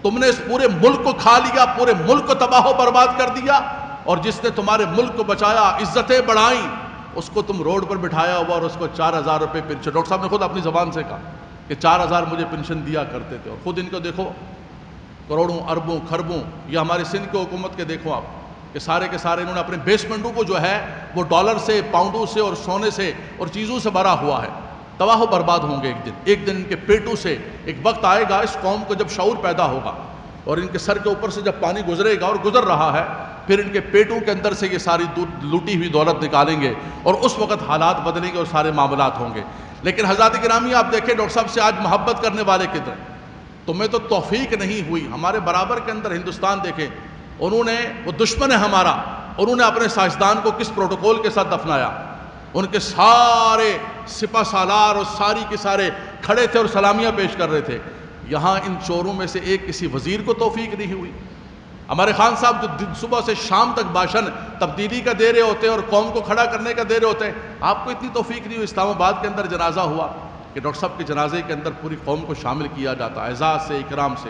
تم نے اس پورے ملک کو کھا لیا، پورے ملک کو تباہ و برباد کر دیا، اور جس نے تمہارے ملک کو بچایا، عزتیں بڑھائیں، اس کو تم روڈ پر بٹھایا ہوا اور اس کو 4000 روپے پنشن۔ ڈاکٹر صاحب نے خود اپنی زبان سے کہا کہ 4000 مجھے پنشن دیا کرتے تھے، اور خود ان کو دیکھو کروڑوں اربوں خربوں، یا ہمارے سندھ کی حکومت کے دیکھو آپ کہ سارے کے سارے انہوں نے اپنے بیسمنٹوں کو جو ہے وہ ڈالر سے، پاؤنڈوں سے اور سونے سے اور چیزوں سے بھرا ہوا ہے۔ تباہ و برباد ہوں گے ایک دن ان کے پیٹوں سے۔ ایک وقت آئے گا اس قوم کو جب شعور پیدا ہوگا اور ان کے سر کے اوپر سے جب پانی گزرے گا، اور گزر رہا ہے، پھر ان کے پیٹوں کے اندر سے یہ ساری لوٹی ہوئی دولت نکالیں گے، اور اس وقت حالات بدلیں گے اور سارے معاملات ہوں گے۔ لیکن حضرات گرامی آپ دیکھیں ڈاکٹر صاحب سے آج محبت کرنے والے کدھر ہیں؟ تمہیں تو توفیق نہیں ہوئی۔ ہمارے برابر کے اندر ہندوستان دیکھیں، انہوں نے، وہ دشمن ہے ہمارا، انہوں نے اپنے سائنسدان کو کس پروٹوکول کے ساتھ دفنایا؟ ان کے سارے سپہ سالار اور ساری کے سارے کھڑے تھے اور سلامیاں پیش کر رہے تھے۔ یہاں ان چوروں میں سے ایک کسی وزیر کو توفیق نہیں ہوئی۔ ہمارے خان صاحب جو صبح سے شام تک بھاشن تبدیلی کا دے رہے ہوتے ہیں اور قوم کو کھڑا کرنے کا دے رہے ہوتے ہیں، آپ کو اتنی توفیق نہیں ہوئی۔ اسلام آباد کے اندر جنازہ ہوا کہ ڈاکٹر صاحب کے جنازے کے اندر پوری قوم کو شامل کیا جاتا، اعزاز سے، اکرام سے۔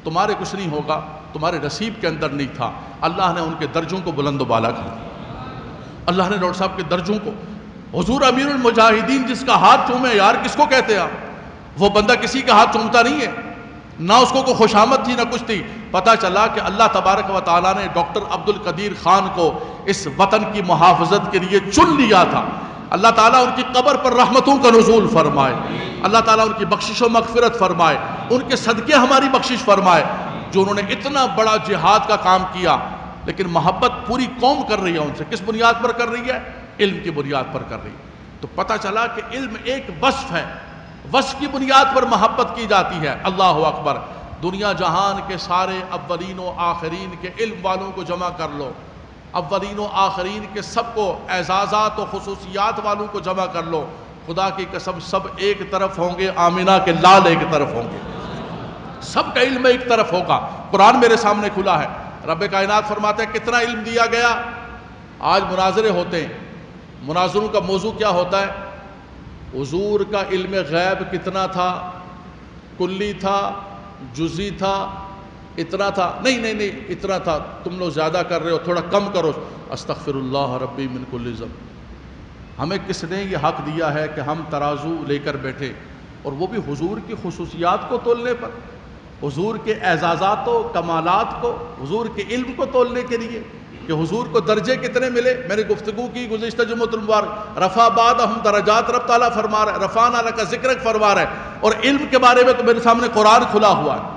تمہارے کچھ نہیں ہوگا، تمہارے نصیب کے اندر نہیں تھا، اللہ نے ان کے درجوں کو بلند و بالا کر دیا۔ اللہ نے ڈاکٹر صاحب کے درجوں کو، حضور امیر المجاہدین جس کا ہاتھ چومے، یار کس کو کہتے ہیں آپ؟ وہ بندہ کسی کا ہاتھ چومتا نہیں ہے، نہ اس کو کوئی خوشامد تھی نہ کچھ تھی۔ پتہ چلا کہ اللہ تبارک و تعالیٰ نے ڈاکٹر عبد القدیر خان کو اس وطن کی محافظت کے لیے چن لیا تھا۔ اللہ تعالیٰ ان کی قبر پر رحمتوں کا نزول فرمائے، اللہ تعالیٰ ان کی بخشش و مغفرت فرمائے، ان کے صدقے ہماری بخشش فرمائے، جو انہوں نے اتنا بڑا جہاد کا کام کیا۔ لیکن محبت پوری قوم کر رہی ہے ان سے، کس بنیاد پر کر رہی ہے؟ علم کی بنیاد پر کر رہی ہے۔ تو پتہ چلا کہ علم ایک وصف ہے، وصف کی بنیاد پر محبت کی جاتی ہے۔ اللہ اکبر۔ دنیا جہان کے سارے اولین و آخرین کے علم والوں کو جمع کر لو، اولین و آخرین کے سب کو، اعزازات و خصوصیات والوں کو جمع کر لو، خدا کی قسم سب ایک طرف ہوں گے، آمینہ کے لال ایک طرف ہوں گے، سب کا علم ایک طرف ہوگا۔ قرآن میرے سامنے کھلا ہے، رب کائنات فرماتے ہیں کتنا علم دیا گیا۔ آج مناظرے ہوتے ہیں، مناظروں کا موضوع کیا ہوتا ہے؟ حضور کا علم غیب کتنا تھا؟ کلی تھا؟ جزئی تھا؟ اتنا تھا؟ نہیں اتنا تھا، تم لوگ زیادہ کر رہے ہو، تھوڑا کم کرو۔ استغفر اللہ ربی من کل ذنب۔ ہمیں کس نے یہ حق دیا ہے کہ ہم ترازو لے کر بیٹھے، اور وہ بھی حضور کی خصوصیات کو تولنے پر، حضور کے اعزازات و کمالات کو، حضور کے علم کو تولنے کے لیے کہ حضور کو درجے کتنے ملے۔ میں نے گفتگو کی گزشتہ جمعۃ المبارک، رفع بعضهم درجات، رب تعالیٰ فرما رہا ہے، رفعنا لک ذکرک فرما رہا ہے، اور علم کے بارے میں تو میرے سامنے قرآن کھلا ہوا ہے،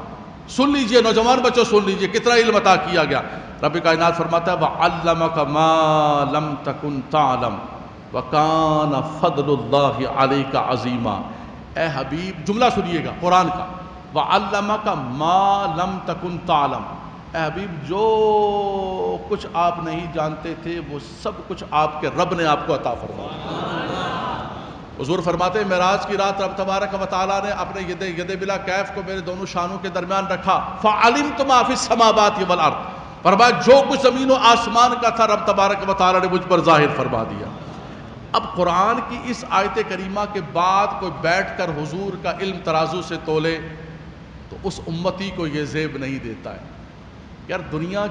سن لیجئے نوجوان بچوں، سن لیجئے کتنا علم عطا کیا گیا۔ رب کائنات فرماتا ہے وَعَلَّمَكَ مَا لَمْ تَكُنْ تَعْلَمْ وَكَانَ فَضْلُ اللَّهِ عَلَيْكَ عَظِيمًا۔ اے حبیب، جملہ سنیے گا قرآن کا، وَعَلَّمَكَ مَا لَمْ تَكُنْ تَعْلَمْ، اے حبیب جو کچھ آپ نہیں جانتے تھے وہ سب کچھ آپ کے رب نے آپ کو عطا فرمایا۔ حضور فرماتے ہیں معراج کی رات رب تبارک و تعالیٰ نے اپنے ید بلا کیف کو میرے دونوں شانوں کے درمیان رکھا، فَعَلِمْتُ مَا فِي السَّمَاوَاتِ وَالْأَرْضِ، فرمایا جو کچھ زمین و آسمان کا تھا رب تبارک و تعالیٰ نے مجھ پر ظاہر فرما دیا۔ اب قرآن کی اس آیت کریمہ کے بعد کوئی بیٹھ کر حضور کا علم ترازو سے تولے تو اس امتی کو یہ زیب نہیں دیتا ہے۔ یار دنیا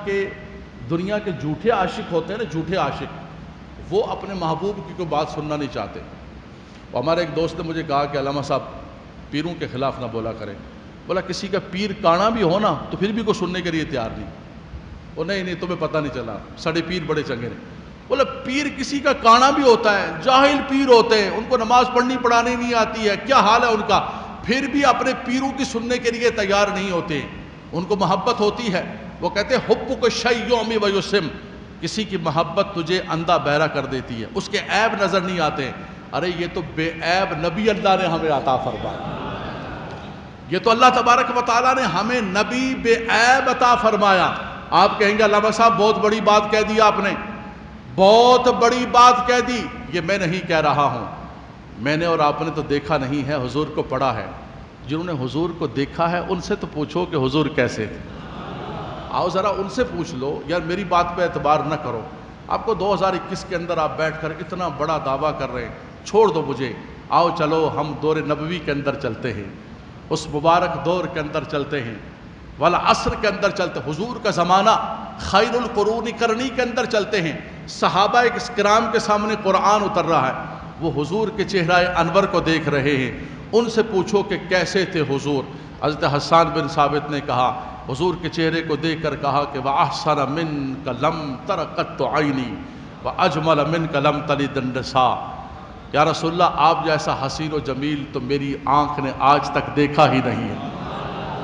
کے جھوٹے عاشق ہوتے ہیں نا، جھوٹے عاشق، وہ اپنے محبوب کی کوئی بات سننا نہیں چاہتے۔ اور ہمارے ایک دوست نے مجھے کہا کہ علامہ صاحب پیروں کے خلاف نہ بولا کریں، بولا کسی کا پیر کانا بھی ہو نا تو پھر بھی کوئی سننے کے لیے تیار نہیں۔ وہ نہیں تمہیں پتہ نہیں چلا، ساڑھے پیر بڑے چنگے ہیں۔ بولا پیر کسی کا کانا بھی ہوتا ہے، جاہل پیر ہوتے ہیں، ان کو نماز پڑھنی پڑھانی نہیں آتی ہے، کیا حال ہے ان کا، پھر بھی اپنے پیروں کی سننے کے لیے تیار نہیں ہوتے، ان کو محبت ہوتی ہے۔ وہ کہتے ہیں حبک الشیء یعمی و یسم، کسی کی محبت تجھے اندھا بہرا کر دیتی ہے، اس کے عیب نظر نہیں آتے۔ ارے یہ تو بے عیب نبی اللہ نے ہمیں عطا فرمایا، یہ تو اللہ تبارک و تعالیٰ نے ہمیں نبی بے عیب عطا فرمایا۔ آپ کہیں گے علامہ صاحب بہت بڑی بات کہہ دی آپ نے، بہت بڑی بات کہہ دی۔ یہ میں نہیں کہہ رہا ہوں، میں نے اور آپ نے تو دیکھا نہیں ہے، حضور کو پڑھا ہے۔ جنہوں نے حضور کو دیکھا ہے ان سے تو پوچھو کہ حضور کیسے تھے، آؤ ذرا ان سے پوچھ لو، یار میری بات پہ اعتبار نہ کرو۔ آپ کو 2021 کے اندر آپ بیٹھ کر اتنا بڑا دعویٰ کر رہے ہیں، چھوڑ دو مجھے، آؤ چلو ہم دور نبوی کے اندر چلتے ہیں، اس مبارک دور کے اندر چلتے ہیں، والعصر کے اندر چلتے، حضور کا زمانہ خیر القرون قرنی کے اندر چلتے ہیں۔ صحابہ کرام کے سامنے قرآن اتر رہا ہے، وہ حضور کے چہرہ انور کو دیکھ رہے ہیں، ان سے پوچھو کہ کیسے تھے حضور۔ حضرت حسان بن ثابت نے کہا، حضور کے چہرے کو دیکھ کر کہا کہ وَأَحْسَنَ مِنْكَ لَمْ تَرَ قَطُّ عَيْنِي وَأَجْمَلَ مِنْكَ لَمْ تَلِدْ النِّسَاءُ، یا رسول اللہ آپ جیسا حسین و جمیل تو میری آنکھ نے آج تک دیکھا ہی نہیں ہے۔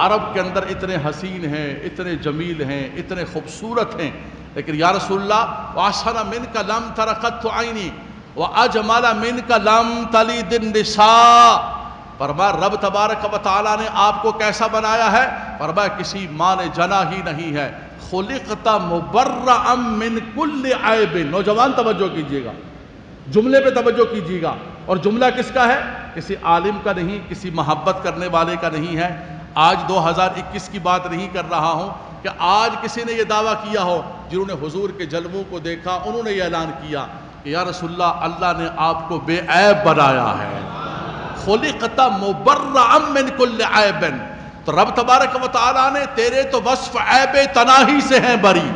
عرب کے اندر اتنے حسین ہیں، اتنے جمیل ہیں، اتنے خوبصورت ہیں، لیکن یا رسول اللہ وَأَحْسَنَ مِنْكَ لَمْ تَرَ قَطُّ عَيْنِي وَأَجْمَلَ مِنْكَ لَمْ تَلِدِ النِّسَاءُ، فرمایا رب تبارک و تعالیٰ نے آپ کو کیسا بنایا ہے، فرمایا کسی ماں نے جنا ہی نہیں ہے، خُلِقْتَ مُبَرَّأً مِّن كُلِّ عَيْبٍ۔ نوجوان توجہ کیجیے گا، جملے پہ توجہ کیجیے گا، اور جملہ کس کا ہے؟ کسی عالم کا نہیں، کسی محبت کرنے والے کا نہیں ہے۔ آج 2021 کی بات نہیں کر رہا ہوں کہ آج کسی نے یہ دعویٰ کیا ہو، جنہوں نے حضور کے جلووں کو دیکھا انہوں نے یہ اعلان کیا کہ یا رسول اللہ اللہ نے آپ کو بے عیب بنایا ہے، خُلِقْتَ مُبَرَّأً مِّن كُلِّ عَيْبٍ، تو رب تبارک و تعالیٰ نے تیرے تو وصف عیب تناہی سے ہیں بری۔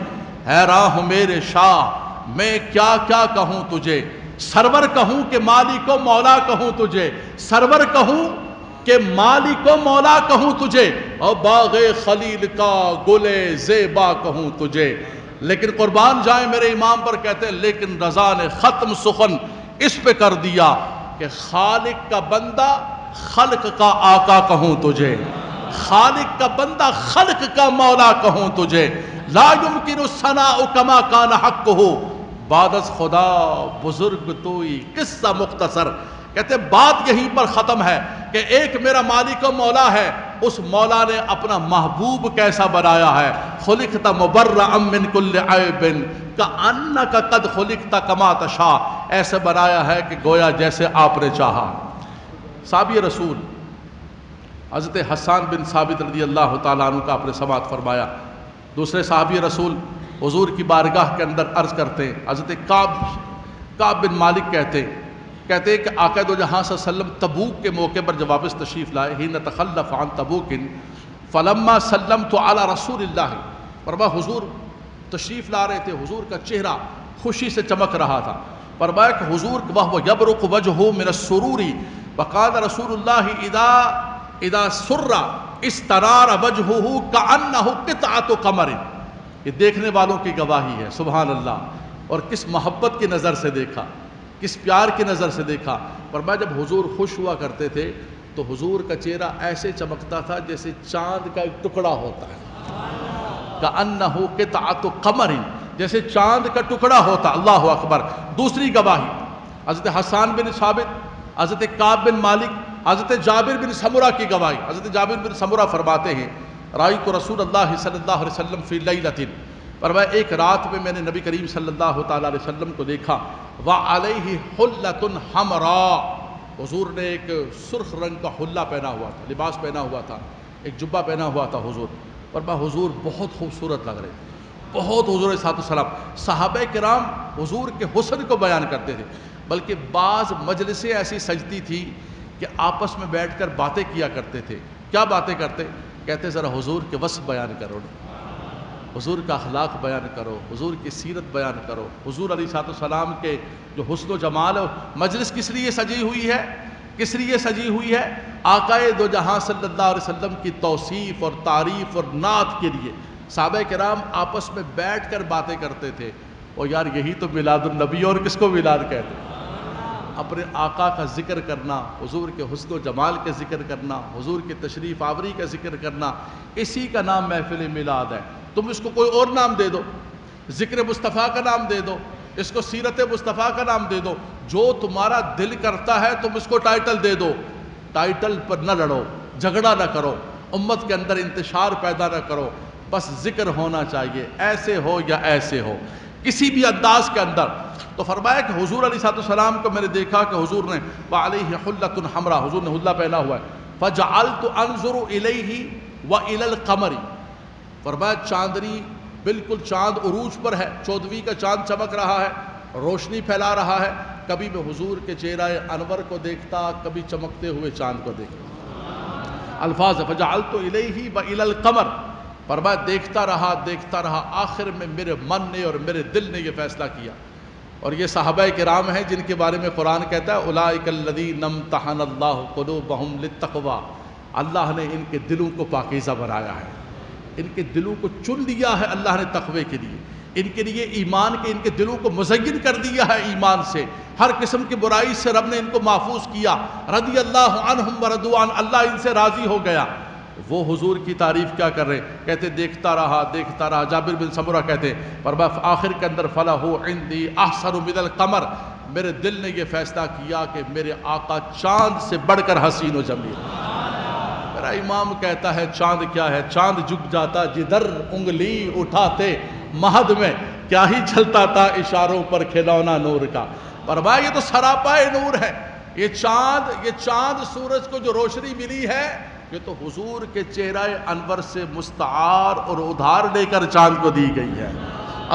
حیران ہوں میرے شاہ میں کیا کیا کہوں تجھے، سرور کہوں کہ مالک و مولا کہوں تجھے، سرور کہوں کہ مالک و مولا کہوں تجھے، اور باغ خلیل کا گل زیبا کہوں تجھے۔ لیکن قربان جائیں میرے امام پر، کہتے ہیں لیکن رضا نے ختم سخن اس پہ کر دیا کہ خالق کا بندہ خلق کا آقا کہوں تجھے، خالق کا بندہ خلق کا مولا کہوں تجھے، لا يمکن الثناء کما کان حقہ، بعد از خدا بزرگ توئی، قصہ مختصر۔ کہتے ہیں بات یہیں پر ختم ہے کہ ایک میرا مالک و مولا ہے، اس مولا نے اپنا محبوب کیسا بنایا ہے، خلقت مبرأ من کل عیب کأنک قد خلقت کما تشاء، ایسے بنایا ہے کہ گویا جیسے آپ نے چاہا۔ صحابی رسول حضرت حسان بن ثابت رضی اللہ تعالیٰ عنہ کا آپ نے سماعت فرمایا، دوسرے صحابی رسول حضور کی بارگاہ کے اندر عرض کرتے ہیں، حضرت کعب بن مالک کہتے ہیں کہ آقا دو جہاں صلی اللہ علیہ وسلم تبوک کے موقع پر جب واپس تشریف لائے، حین تخلف عن تبوک فلما سلمت علی رسول اللہ، فرمایا حضور تشریف لا رہے تھے، حضور کا چہرہ خوشی سے چمک رہا تھا، فرمایا کہ حضور وہو یبرق وجہہ من السرور، وقال رسول اللہ اذا سر استنار وجہہ کأنہ قطعۃ قمر، یہ دیکھنے والوں کی گواہی ہے، سبحان اللہ، اور کس محبت کی نظر سے دیکھا، کس پیار کی نظر سے دیکھا۔ فرمایا جب حضور خوش ہوا کرتے تھے تو حضور کا چہرہ ایسے چمکتا تھا جیسے چاند کا ایک ٹکڑا ہوتا ہے، کأنہ قطعۃ قمر، جیسے چاند کا ٹکڑا ہوتا۔ اللہ اکبر۔ دوسری گواہی حضرت حسان بن ثابت، حضرت کعب بن مالک، حضرت جابر بن سمرہ کی گواہی، حضرت جابر بن سمرہ فرماتے ہیں رأیت رسول اللہ صلی اللہ علیہ وسلم فی لیلۃ، فرمایا ایک رات میں نے نبی کریم صلی اللہ تعالیٰ علیہ وسلم کو دیکھا، وعلیہ حلۃ حمراء، حضور نے ایک سرخ رنگ کا حلہ پہنا ہوا تھا، لباس پہنا ہوا تھا، ایک جبہ پہنا ہوا تھا حضور، فرمایا حضور بہت خوبصورت لگ رہے تھے، بہت حضور علیہ السلام۔ صحابہ کرام حضور کے حسن کو بیان کرتے تھے، بلکہ بعض مجلسیں ایسی سجتی تھی کہ آپس میں بیٹھ کر باتیں کیا کرتے تھے۔ کیا باتیں کرتے؟ کہتے ذرا حضور کے وصف بیان کرو، حضور کا اخلاق بیان کرو، حضور کی سیرت بیان کرو، حضور علیہ السلام کے جو حسن و جمال ہے۔ مجلس کس لیے سجی ہوئی ہے؟ کس لیے سجی ہوئی ہے؟ آقائے دو جہاں صلی اللہ علیہ وسلم کی توصیف اور تعریف اور نعت کے لیے صحابہ کرام آپس میں بیٹھ کر باتیں کرتے تھے۔ اور یار یہی تو میلاد النبی، اور کس کو میلاد کہتے ہیں؟ اپنے آقا کا ذکر کرنا، حضور کے حسن و جمال کے ذکر کرنا، حضور کی تشریف آوری کا ذکر کرنا، اسی کا نام محفل میلاد ہے۔ تم اس کو کوئی اور نام دے دو، ذکر مصطفیٰ کا نام دے دو، اس کو سیرت مصطفیٰ کا نام دے دو، جو تمہارا دل کرتا ہے تم اس کو ٹائٹل دے دو۔ ٹائٹل پر نہ لڑو، جھگڑا نہ کرو، امت کے اندر انتشار پیدا نہ کرو، بس ذکر ہونا چاہیے، ایسے ہو یا ایسے ہو، کسی بھی انداز کے اندر۔ تو فرمایا کہ حضور علیہ السلام کو میں نے دیکھا کہ حضور نے وعلیہ حلۃ حمراء، حضور نے حلہ پہنا ہوا ہے، فجعلت انظر الیہ والی القمر، فرمایا چاندنی بالکل چاند عروج پر ہے، 14ویں کا چاند چمک رہا ہے، روشنی پھیلا رہا ہے، کبھی میں حضور کے چہرہ انور کو دیکھتا، کبھی چمکتے ہوئے چاند کو دیکھتا۔ الفاظ فجعلت الیہ والی القمر، فرمایا دیکھتا رہا، آخر میں میرے من نے اور میرے دل نے یہ فیصلہ کیا۔ اور یہ صحابہ کرام ہیں جن کے بارے میں قرآن کہتا ہے اولئک الذین امتحن اللہ قلوبہم للتقوی، اللہ نے ان کے دلوں کو پاکیزہ بنایا ہے، ان کے دلوں کو چن لیا ہے اللہ نے تقوی کے لیے، ان کے لیے ایمان کے، ان کے دلوں کو مزین کر دیا ہے ایمان سے، ہر قسم کی برائی سے رب نے ان کو محفوظ کیا۔ رضی اللہ عنہم ورضوا عنہ، اللہ ان سے راضی ہو گیا۔ وہ حضور کی تعریف کیا کر رہے ہیں؟ کہتے دیکھتا رہا، جابر بن سمرہ کہتے پر آخر کے اندر فَلَهُ عِنْدِي أَحْسَنُ مِنَ الْقَمَرِ، میرے دل نے یہ فیصلہ کیا کہ میرے آقا چاند سے بڑھ کر حسین و جمیل۔ میرا امام کہتا ہے چاند کیا ہے؟ چاند جھک جاتا جدھر انگلی اٹھاتے مہد میں، کیا ہی چلتا تھا اشاروں پر کھلونا نور کا۔ پر بھائی یہ تو سراپا نور ہے، یہ چاند سورج کو جو روشنی ملی ہے یہ تو حضور کے چہرہ انور سے مستعار اور ادھار لے کر چاند کو دی گئی ہے۔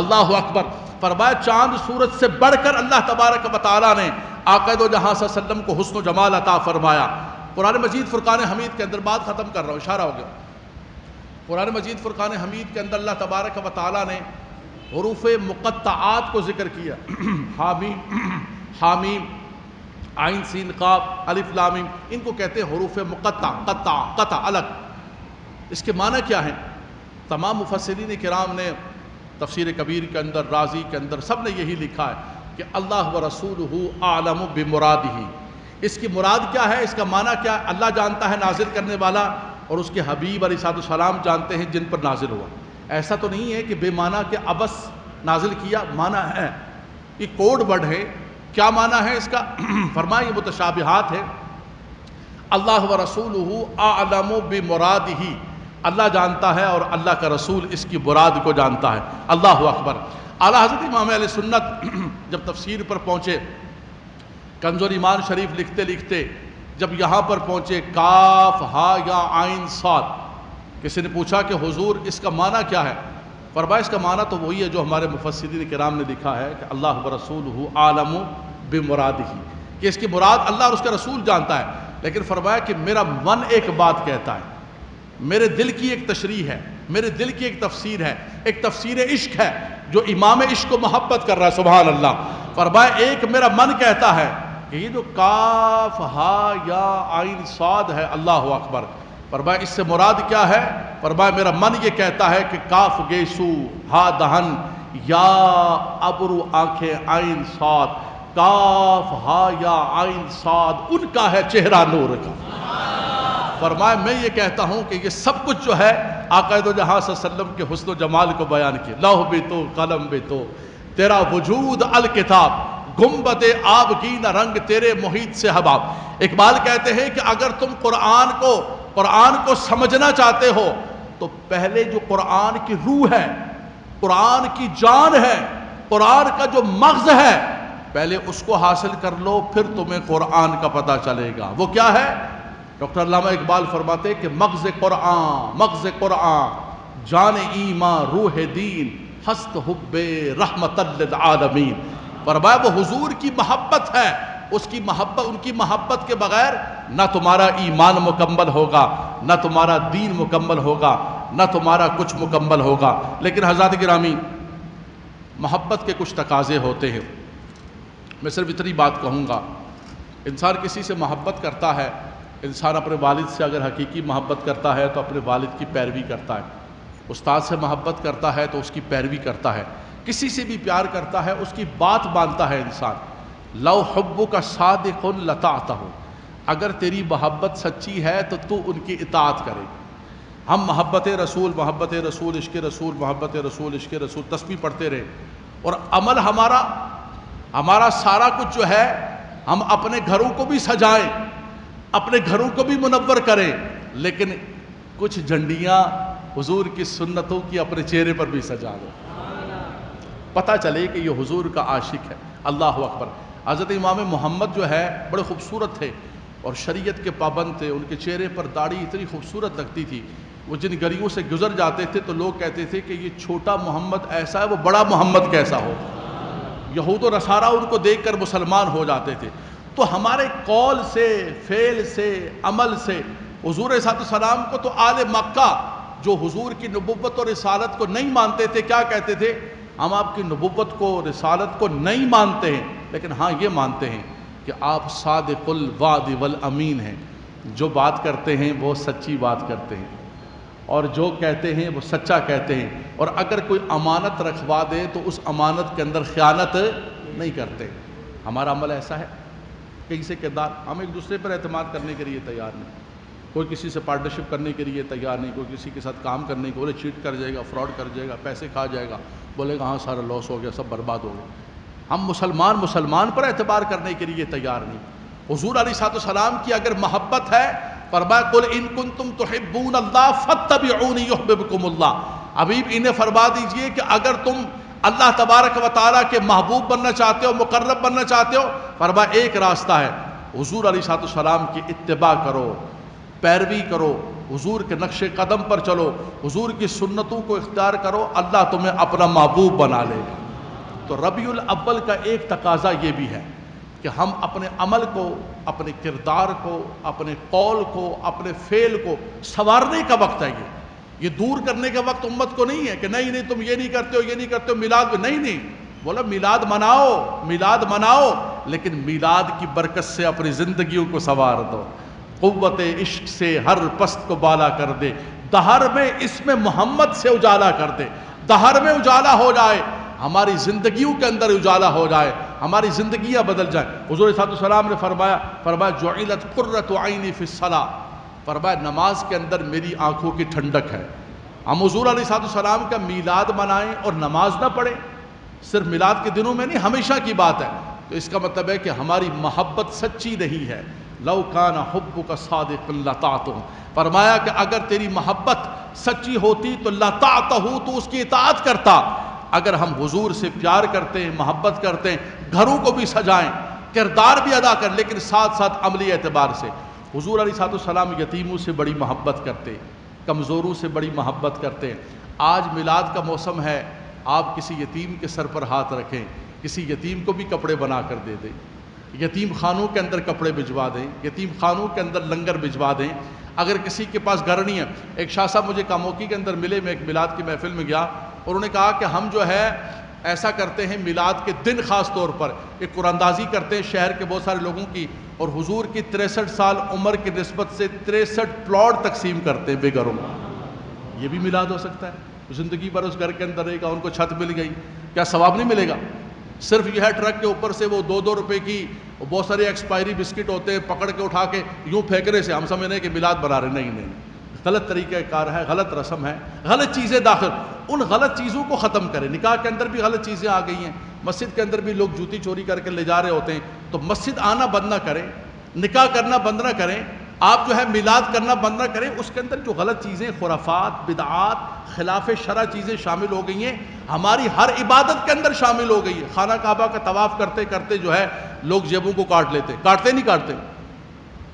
اللہ اکبر۔ فرمایا چاند سورج سے بڑھ کر اللہ تبارک و تعالیٰ نے آقا دو جہاں صلی اللہ علیہ وسلم کو حسن و جمال عطا فرمایا۔ قرآن مجید فرقان حمید کے اندر بات ختم کر رہا ہوں، اشارہ ہو گیا۔ قرآن مجید فرقان حمید کے اندر اللہ تبارک و تعالیٰ نے حروف مقطعات کو ذکر کیا، حامیم عین سین قاف الف لام میم، ان کو کہتے ہیں حروف قطع الگ۔ اس کے معنی کیا ہیں؟ تمام مفسرین کرام نے تفسیر کبیر کے اندر، رازی کے اندر سب نے یہی لکھا ہے کہ اللہ و رسولہ اعلم بمرادہ، اس کی مراد کیا ہے، اس کا معنی کیا ہے، اللہ جانتا ہے نازل کرنے والا، اور اس کے حبیب علیہ السلام جانتے ہیں جن پر نازل ہوا۔ ایسا تو نہیں ہے کہ بے معنی کے عبث نازل کیا، معنی ہے، یہ کوڈ ورڈ ہے۔ کیا معنی ہے اس کا؟ فرمایا یہ متشابہات ہے۔ اللہ و رسولہ اعلم بمرادہ، اللہ جانتا ہے اور اللہ کا رسول اس کی مراد کو جانتا ہے۔ اللہ اکبر۔ اعلیٰ حضرت امام اہل سنت جب تفسیر پر پہنچے، کنز الایمان شریف لکھتے لکھتے جب یہاں پر پہنچے کاف ہا یا عین صاد، کسی نے پوچھا کہ حضور اس کا معنی کیا ہے؟ فرمایا اس کا معنی تو وہی ہے جو ہمارے مفسرین کرام نے لکھا ہے کہ اللہ و رسولہ اعلم بمرادہ، کہ اس کی مراد اللہ اور اس کا رسول جانتا ہے۔ لیکن فرمایا کہ میرا من ایک بات کہتا ہے، میرے دل کی ایک تشریح ہے، میرے دل کی ایک تفسیر ہے، ایک تفسیر عشق ہے جو امام عشق کو محبت کر رہا ہے، سبحان اللہ۔ فرمایا ایک میرا من کہتا ہے کہ یہ جو کاف ہا یا عین صاد ہے، اللہ اکبر، فرمایا اس سے مراد کیا ہے؟ فرمایا میرا من یہ کہتا ہے کہ کاف گیسو ہا دہن یا ابرو آنکھیں عین صاد، کاف ہا یا عین صاد ان کا ہے چہرہ نور کا۔ فرمایا میں یہ کہتا ہوں کہ یہ سب کچھ جو ہے آقا دو جہاں صلی اللہ علیہ وسلم کے حسن و جمال کو بیان کیا۔ لوح بھی تو قلم بھی تو تیرا وجود الکتاب، گنبد آبگین رنگ تیرے محیط سے حباب۔ اقبال کہتے ہیں کہ اگر تم قرآن کو سمجھنا چاہتے ہو تو پہلے جو قرآن کی روح ہے، قرآن کی جان ہے، قرآن کا جو مغز ہے، پہلے اس کو حاصل کر لو، پھر تمہیں قرآن کا پتہ چلے گا۔ وہ کیا ہے؟ ڈاکٹر علامہ اقبال فرماتے ہیں کہ مغز قرآن جان ایمان روح دین ہست حب رحمت للعالمین۔ فرمایا وہ حضور کی محبت ہے، ان کی محبت کے بغیر نہ تمہارا ایمان مکمل ہوگا، نہ تمہارا دین مکمل ہوگا، نہ تمہارا کچھ مکمل ہوگا۔ لیکن حضرات گرامی، محبت کے کچھ تقاضے ہوتے ہیں۔ میں صرف اتنی بات کہوں گا، انسان کسی سے محبت کرتا ہے، انسان اپنے والد سے اگر حقیقی محبت کرتا ہے تو اپنے والد کی پیروی کرتا ہے، استاد سے محبت کرتا ہے تو اس کی پیروی کرتا ہے، کسی سے بھی پیار کرتا ہے اس کی بات مانتا ہے انسان۔ لو حبک صادق لطاعتہ، اگر تیری محبت سچی ہے تو تو ان کی اطاعت کرے۔ ہم محبت رسول عشق رسول محبت رسول عشق رسول تسبیح پڑھتے رہے، اور عمل ہمارا سارا کچھ جو ہے، ہم اپنے گھروں کو بھی سجائیں، اپنے گھروں کو بھی منور کریں، لیکن کچھ جھنڈیاں حضور کی سنتوں کی اپنے چہرے پر بھی سجا دو، پتہ چلے کہ یہ حضور کا عاشق ہے۔ اللہ اکبر۔ حضرت امام محمد جو ہے بڑے خوبصورت تھے اور شریعت کے پابند تھے، ان کے چہرے پر داڑھی اتنی خوبصورت لگتی تھی، وہ جن گلیوں سے گزر جاتے تھے تو لوگ کہتے تھے کہ یہ چھوٹا محمد ایسا ہے، وہ بڑا محمد کیسا ہو۔ یہود و نصارہ ان کو دیکھ کر مسلمان ہو جاتے تھے۔ تو ہمارے قول سے، فعل سے، عمل سے حضور صلی اللہ علیہ وسلم کو، تو آل مکہ جو حضور کی نبوت اور رسالت کو نہیں مانتے تھے، کیا کہتے تھے؟ ہم آپ کی نبوت کو، رسالت کو نہیں مانتے ہیں، لیکن ہاں یہ مانتے ہیں کہ آپ صادق الوعد والامین ہیں، جو بات کرتے ہیں وہ سچی بات کرتے ہیں، اور جو کہتے ہیں وہ سچا کہتے ہیں، اور اگر کوئی امانت رکھوا دے تو اس امانت کے اندر خیانت نہیں کرتے۔ ہمارا عمل ایسا ہے، کہیں سے کردار، ہم ایک دوسرے پر اعتماد کرنے کے لیے تیار نہیں، کوئی کسی سے پارٹنرشپ کرنے کے لیے تیار نہیں، کوئی کسی کے ساتھ کام کرنے کے بولے چیٹ کر جائے گا، فراڈ کر جائے گا، پیسے کھا جائے گا، بولے گا ہاں سارا لاس ہو گیا، سب برباد ہو گیا۔ ہم مسلمان پر اعتبار کرنے کے لیے تیار نہیں۔ حضور علیہ السلام کی اگر محبت ہے، فرمایا قل ان کنتم تحبون اللہ فاتبعونی یحببکم اللہ، حبیب انہیں فرما دیجئے کہ اگر تم اللہ تبارک و تعالیٰ کے محبوب بننا چاہتے ہو، مقرب بننا چاہتے ہو، فرمایا ایک راستہ ہے، حضور علیہ السلام کی اتباع کرو، پیروی کرو، حضور کے نقش قدم پر چلو، حضور کی سنتوں کو اختیار کرو، اللہ تمہیں اپنا محبوب بنا لے گا۔ تو ربیع الاول کا ایک تقاضا یہ بھی ہے کہ ہم اپنے عمل کو، اپنے کردار کو، اپنے قول کو، اپنے فعل کو سنوارنے کا وقت ہے۔ یہ دور کرنے کا وقت امت کو نہیں ہے کہ نہیں تم یہ نہیں کرتے ہو، یہ نہیں کرتے ہو، میلاد میں نہیں، بولا میلاد مناؤ، لیکن میلاد کی برکت سے اپنی زندگیوں کو سنوار دو، قوت عشق سے ہر پست کو بالا کر دے، دہر میں اس میں محمد سے اجالا کر دے، دہر میں اجالا ہو جائے، ہماری زندگیوں کے اندر اجالا ہو جائے، ہماری زندگیاں بدل جائیں۔ حضور صلی اللہ علیہ وسلم نے فرمایا جعلت قرۃ عینی فی الصلاۃ، فرمایا نماز کے اندر میری آنکھوں کی ٹھنڈک ہے۔ ہم حضور علیہ السلام کا میلاد منائیں اور نماز نہ پڑھیں، صرف میلاد کے دنوں میں نہیں، ہمیشہ کی بات ہے، تو اس کا مطلب ہے کہ ہماری محبت سچی نہیں ہے۔ لو کان حبک صادقا لطعتہ، فرمایا کہ اگر تیری محبت سچی ہوتی تو لطعتہ، تو اس کی اطاعت کرتا۔ اگر ہم حضور سے پیار کرتے ہیں، محبت کرتے ہیں، گھروں کو بھی سجائیں، کردار بھی ادا کر، لیکن ساتھ ساتھ عملی اعتبار سے حضور علیہ السلام یتیموں سے بڑی محبت کرتے، کمزوروں سے بڑی محبت کرتے۔ آج میلاد کا موسم ہے، آپ کسی یتیم کے سر پر ہاتھ رکھیں، کسی یتیم کو بھی کپڑے بنا کر دے دیں، یتیم خانوں کے اندر کپڑے بھجوا دیں، یتیم خانوں کے اندر لنگر بھجوا دیں۔ اگر کسی کے پاس گھر نہیں ہے، ایک شاہ صاحب مجھے کاموکی کے اندر ملے، میں ایک میلاد کی محفل میں گیا، اور انہوں نے کہا کہ ہم جو ہے ایسا کرتے ہیں میلاد کے دن خاص طور پر ایک قرآن اندازی کرتے ہیں شہر کے بہت سارے لوگوں کی، اور حضور کی 63 سال عمر کی نسبت سے 63 پلاٹ تقسیم کرتے ہیں بے گھروں میں۔ یہ بھی میلاد ہو سکتا ہے، زندگی بھر اس گھر کے اندر رہے گا، ان کو چھت مل گئی، کیا ثواب نہیں ملے گا؟ صرف یہ ہے ٹرک کے اوپر سے وہ 2 روپے کی بہت سارے ایکسپائری بسکٹ ہوتے ہیں، پکڑ کے اٹھا کے یوں پھینکنے سے ہم سمجھنے کہ میلاد بنا رہے، نہیں، غلط طریقہ کار ہے، غلط رسم ہے، غلط چیزیں داخل، ان غلط چیزوں کو ختم کریں۔ نکاح کے اندر بھی غلط چیزیں آ گئی ہیں، مسجد کے اندر بھی لوگ جوتی چوری کر کے لے جا رہے ہوتے ہیں، تو مسجد آنا بند نہ کریں، نکاح کرنا بند نہ کریں، آپ جو ہے میلاد کرنا بند نہ کریں۔ اس کے اندر جو غلط چیزیں، خرافات، بدعات، خلاف شرع چیزیں شامل ہو گئی ہیں، ہماری ہر عبادت کے اندر شامل ہو گئی ہے۔ خانہ کعبہ کا طواف کرتے کرتے جو ہے لوگ جیبوں کو کاٹ لیتے، کاٹتے نہیں کاٹتے؟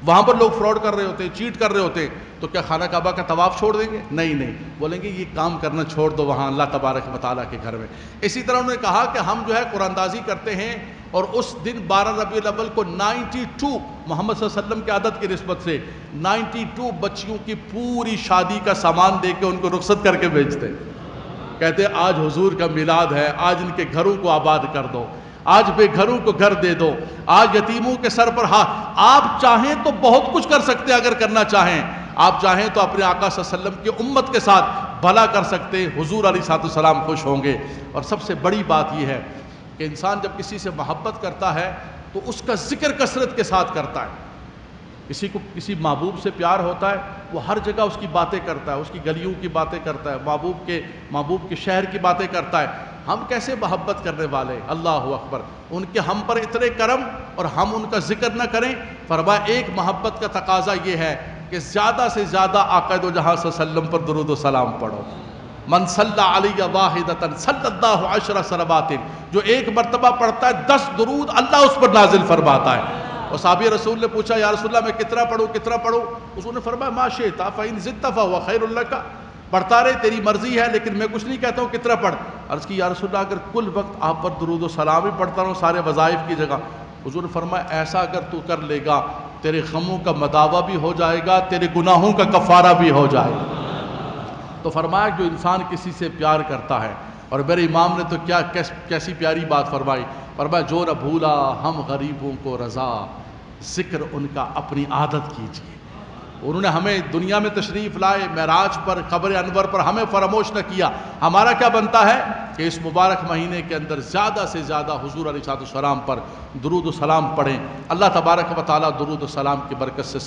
وہاں پر لوگ فراڈ کر رہے ہوتے ہیں، چیٹ کر رہے ہوتے ہیں، تو کیا خانہ کعبہ کا طواف چھوڑ دیں گے؟ نہیں، بولیں گے یہ کام کرنا چھوڑ دو وہاں اللہ تبارک و تعالیٰ کے گھر میں۔ اسی طرح انہوں نے کہا کہ ہم جو ہے قرآن اندازی کرتے ہیں، اور اس دن 12 ربیع الاول کو 92 محمد صلی اللہ علیہ وسلم کی عادت کی نسبت سے 92 بچیوں کی پوری شادی کا سامان دے کے ان کو رخصت کر کے بھیجتے، کہتے آج حضور کا میلاد ہے، آج ان کے گھروں کو آباد کر دو، آج بے گھروں کو گھر دے دو، آج یتیموں کے سر پر ہاتھ۔ آپ چاہیں تو بہت کچھ کر سکتے ہیں، اگر کرنا چاہیں آپ چاہیں تو اپنے آقا صلی اللہ علیہ وسلم کی امت کے ساتھ بھلا کر سکتے ہیں، حضور علیہ السلام خوش ہوں گے۔ اور سب سے بڑی بات یہ ہے کہ انسان جب کسی سے محبت کرتا ہے تو اس کا ذکر کثرت کے ساتھ کرتا ہے۔ کسی کو کسی محبوب سے پیار ہوتا ہے، وہ ہر جگہ اس کی باتیں کرتا ہے، اس کی گلیوں کی باتیں کرتا ہے، محبوب کے شہر کی باتیں کرتا ہے۔ ہم کیسے محبت کرنے والے، اللہ اکبر، ان کے ہم پر اتنے کرم اور ہم ان کا ذکر نہ کریں۔ فرمایا ایک محبت کا تقاضا یہ ہے کہ زیادہ سے زیادہ آقا دو جہاں صلی اللہ علیہ وسلم پر درود و سلام پڑھو۔ من صلی علی واحدۃ صلی اللہ عشر صلوات، جو ایک مرتبہ پڑھتا ہے 10 درود اللہ اس پر نازل فرماتا ہے۔ اور صحابی رسول نے پوچھا یا رسول اللہ میں کتنا پڑھوں؟ حضور نے فرمایا ما شئت فإن زدت فهو خیر لک، پڑھتا رہے تیری مرضی ہے، لیکن میں کچھ نہیں کہتا ہوں کتنا پڑھ۔ عرض کی یا رسول اللہ اگر کل وقت آپ پر درود و سلام ہی پڑھتا رہوں سارے وظائف کی جگہ، حضور نے فرمایا ایسا اگر تو کر لے گا تیرے غموں کا مداوع بھی ہو جائے گا، تیرے گناہوں کا کفارہ بھی ہو جائے گا۔ تو فرمایا جو انسان کسی سے پیار کرتا ہے، اور میرے امام نے تو کیسی پیاری بات فرمائی، فرمایا جو نہ بھولا ہم غریبوں کو رضا، ذکر ان کا اپنی عادت کیجیے۔ انہوں نے ہمیں دنیا میں تشریف لائے، معراج پر، قبر انور پر ہمیں فراموش نہ کیا۔ ہمارا کیا بنتا ہے کہ اس مبارک مہینے کے اندر زیادہ سے زیادہ حضور علیہ السلام پر درود و سلام پڑھیں۔ اللہ تبارک و تعالیٰ درود و سلام کی برکت سے